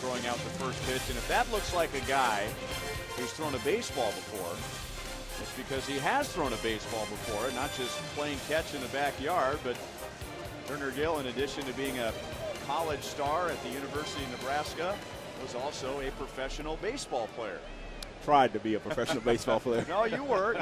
throwing out the first pitch. And if that looks like a guy who's thrown a baseball before, it's because he has thrown a baseball before, not just playing catch in the backyard. But Turner Gill, in addition to being a college star at the University of Nebraska, was also a professional baseball player. Tried to be a professional baseball player. No, you were.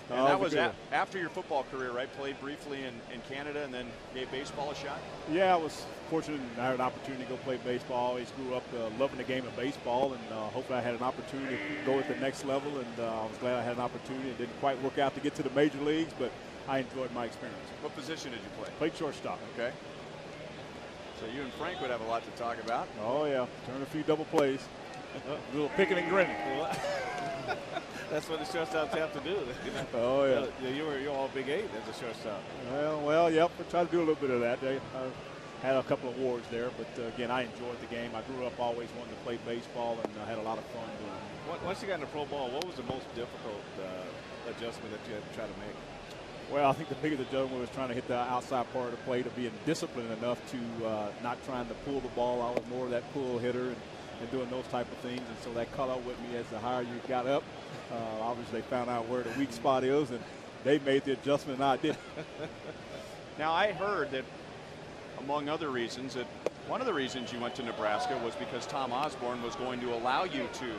And that was after your football career, right? Played briefly in Canada and then gave baseball a shot? Yeah, I was fortunate I had an opportunity to go play baseball. I always grew up loving the game of baseball, and hopefully I had an opportunity to go at the next level, and I was glad I had an opportunity. It didn't quite work out to get to the major leagues, but I enjoyed my experience. What position did you play? Played shortstop. Okay. So you and Frank would have a lot to talk about. Oh, yeah. Turned a few double plays. A little picking and grinning. That's what the shortstops have to do. Oh, yeah. You're all Big 8 as a shortstop. Well, yep. We try to do a little bit of that. I had a couple of awards there, but again, I enjoyed the game. I grew up always wanting to play baseball, and I had a lot of fun doing it. Once you got in the pro ball, what was the most difficult adjustment that you had to try to make? Well, I think the biggest adjustment was trying to hit the outside part of the plate, of being disciplined enough to not trying to pull the ball. I was more of that pull hitter and doing those type of things, and so that caught up with me as the higher you got up. Obviously, they found out where the weak spot is, and they made the adjustment, and I did. Now, I heard that, among other reasons, that one of the reasons you went to Nebraska was because Tom Osborne was going to allow you to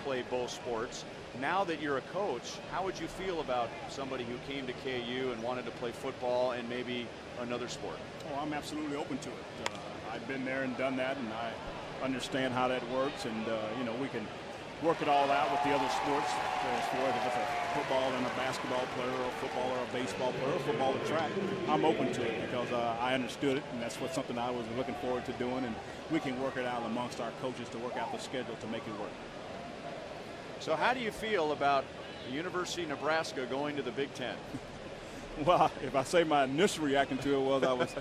play both sports. Now that you're a coach, how would you feel about somebody who came to KU and wanted to play football and maybe another sport? Oh, I'm absolutely open to it. I've been there and done that, and I understand how that works, and we can work it all out with the other sports, as far as if it's a football and a basketball player, or a football or a baseball player, or football or track. I'm open to it because I understood it, and that's something I was looking forward to doing, and we can work it out amongst our coaches to work out the schedule to make it work. So how do you feel about the University of Nebraska going to the Big Ten? Well, if I say my initial reaction to it was I was,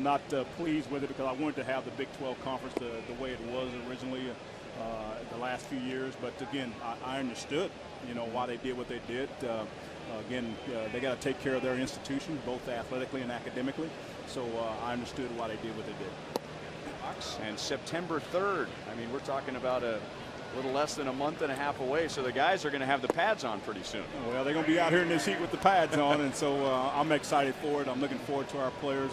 not pleased with it, because I wanted to have the Big 12 conference the way it was originally the last few years. But again, I understood, why they did what they did. Again, they got to take care of their institution, both athletically and academically. So I understood why they did what they did. And September 3rd, I mean, we're talking about a little less than a month and a half away, so the guys are going to have the pads on pretty soon. Well, they're going to be out here in this heat with the pads on, and so I'm excited for it. I'm looking forward to our players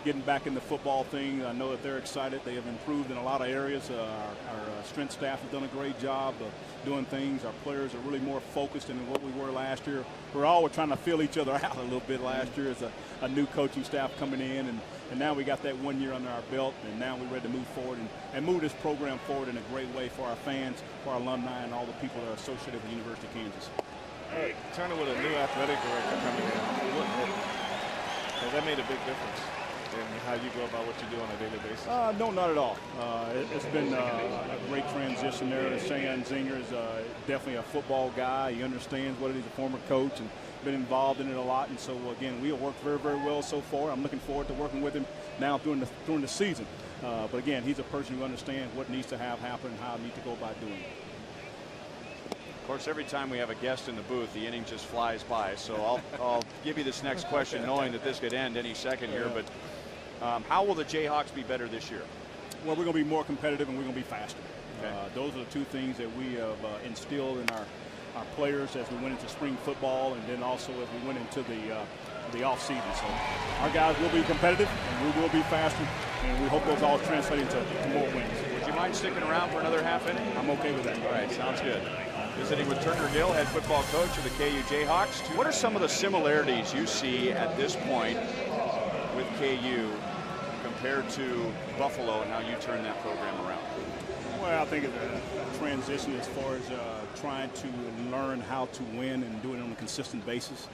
getting back in the football thing. I know that they're excited. They have improved in a lot of areas. Our strength staff has done a great job of doing things. Our players are really more focused than what we were last year. We're all trying to fill each other out a little bit last year as a new coaching staff coming in, and now we got that 1 year under our belt, and now we're ready to move forward and move this program forward in a great way for our fans, for our alumni, and all the people that are associated with the University of Kansas. Turner, with a new athletic director coming in, has that made a big difference in how you go about what you do on a daily basis? No, not at all. It's been a great transition there. Cheyenne Zinger is definitely a football guy. He understands what it is, a former coach, and been involved in it a lot. And so, again, we have worked very, very well so far. I'm looking forward to working with him now during the season. But, again, he's a person who understands what needs to happen and how I need to go about doing it. Of course, every time we have a guest in the booth, the inning just flies by. So I'll give you this next question knowing that this could end any second here. But how will the Jayhawks be better this year? Well, we're going to be more competitive, and we're going to be faster. Okay. Those are the two things that we have instilled in our players as we went into spring football, and then also as we went into the off season. So our guys will be competitive, and we will be faster, and we hope those all translate into more wins. Would you mind sticking around for another half inning? I'm okay with that. All right, sounds good. Visiting with Turner Gill, head football coach of the KU Jayhawks. What are some of the similarities you see at this point with KU compared to Buffalo and how you turn that program around? Well, I think it's a transition as far as trying to learn how to win and do it on a consistent basis,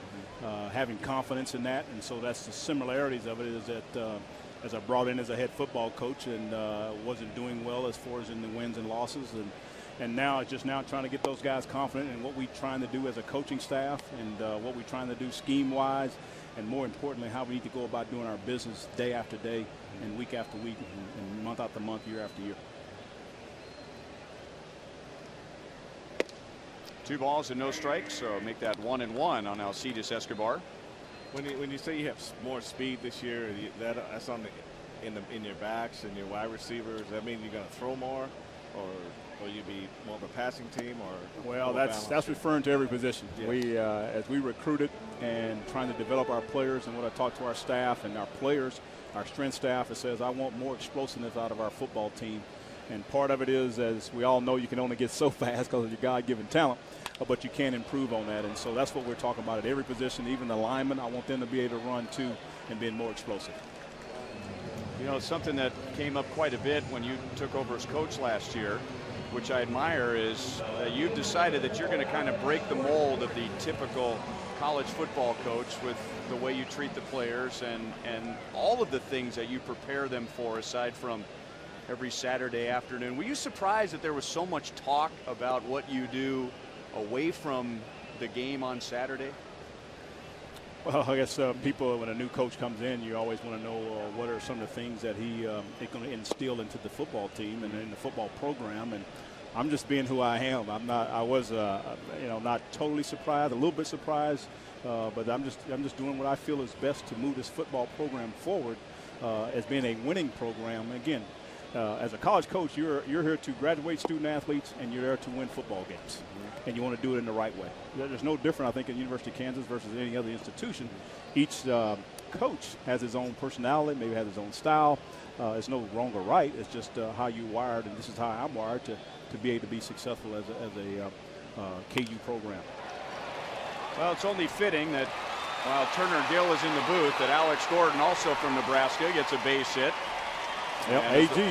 having confidence in that. And so that's the similarities of it, is that as I brought in as a head football coach and wasn't doing well as far as in the wins and losses. And now it's just trying to get those guys confident in what we're trying to do as a coaching staff, and what we're trying to do scheme-wise, and more importantly, how we need to go about doing our business day after day and week after week and month after month, year after year. 2 balls and no strikes, so make that 1-1 on Alcides Escobar. When you say you have more speed this year, that's on the in your backs and your wide receivers? Does that mean you're going to throw more, or will you be more of a passing team? Or well, that's referring to every position. Yes. We as we recruited and trying to develop our players, and what I talk to our staff and our players, our strength staff, it says I want more explosiveness out of our football team. And part of it is, as we all know, you can only get so fast because of your God-given talent, but you can improve on that. And so that's what we're talking about at every position, even the linemen. I want them to be able to run too and being more explosive. You know, something that came up quite a bit when you took over as coach last year, which I admire, is that you've decided that you're going to kind of break the mold of the typical college football coach with the way you treat the players and all of the things that you prepare them for, aside from every Saturday afternoon. Were you surprised that there was so much talk about what you do away from the game on Saturday? Well, I guess people, when a new coach comes in, you always want to know what are some of the things that he's going to instill into the football team and in the football program. And I'm just being who I am. I was not totally surprised, a little bit surprised, but I'm just doing what I feel is best to move this football program forward as being a winning program. Again, as a college coach, you're here to graduate student athletes, and you're there to win football games. And you want to do it in the right way. There's no different, I think, in University of Kansas versus any other institution. Each coach has his own personality, maybe has his own style. It's no wrong or right. It's just how you wired, and this is how I'm wired to be able to be successful as a KU program. Well, it's only fitting that while Turner Gill is in the booth, that Alex Gordon, also from Nebraska, gets a base hit. Yep, AG.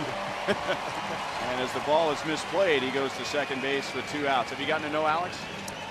And as the ball is misplayed, he goes to second base with 2 outs. Have you gotten to know Alex?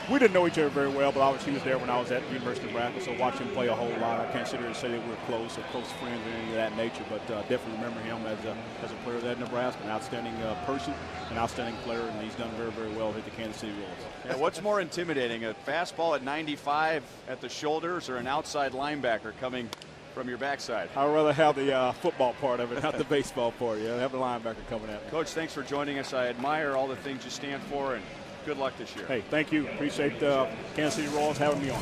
We didn't know each other very well, but obviously he was there when I was at the University of Nebraska, so watch him play a whole lot. I can't sit here and say that we're close or close friends or anything of that nature, but definitely remember him as a player at Nebraska, an outstanding person, an outstanding player, and he's done very, very well at the Kansas City Royals. Yeah, what's more intimidating, a fastball at 95 at the shoulders or an outside linebacker coming from your backside? I'd rather have the football part of it, not the baseball part. Yeah, have the linebacker coming at me. Coach, thanks for joining us. I admire all the things you stand for, and good luck this year. Hey, thank you. Appreciate Kansas City Royals having me on.